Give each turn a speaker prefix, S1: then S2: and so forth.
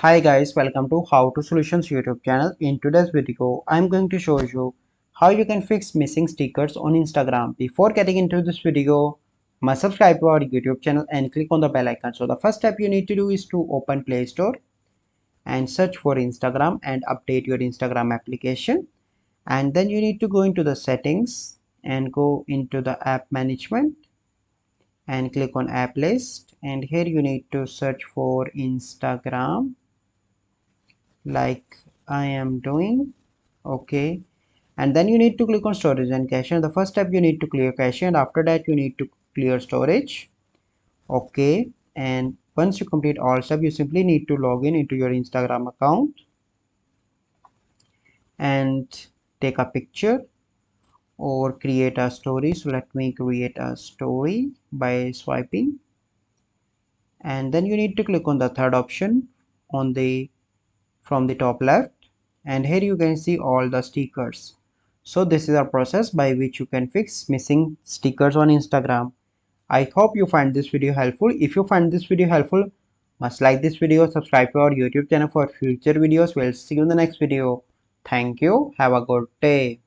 S1: Hi guys, welcome to How to Solutions YouTube channel. In today's video, I'm going to show you how you can fix missing stickers on Instagram. Before getting into this video, must subscribe to our YouTube channel and click on the bell icon. So the first step you need to do is to open Play Store and search for Instagram and update your Instagram application. And then you need to go into the settings and go into the app management and click on app list. And here you need to search for Instagram like I am doing. Okay, and then you need to click on storage and cache, and the first step you need to clear cache, and after that you need to clear storage. Okay, and once you complete all steps, you simply need to log in into your Instagram account and take a picture or create a story. So let me create a story by swiping, and then you need to click on the third option on the from the top left, and here you can see all the stickers. So this is a process by which you can fix missing stickers on Instagram. I hope you find this video helpful. If you find this video helpful, must like this video, subscribe to our YouTube channel for future videos. We'll see you in the next video. Thank you. Have a good day.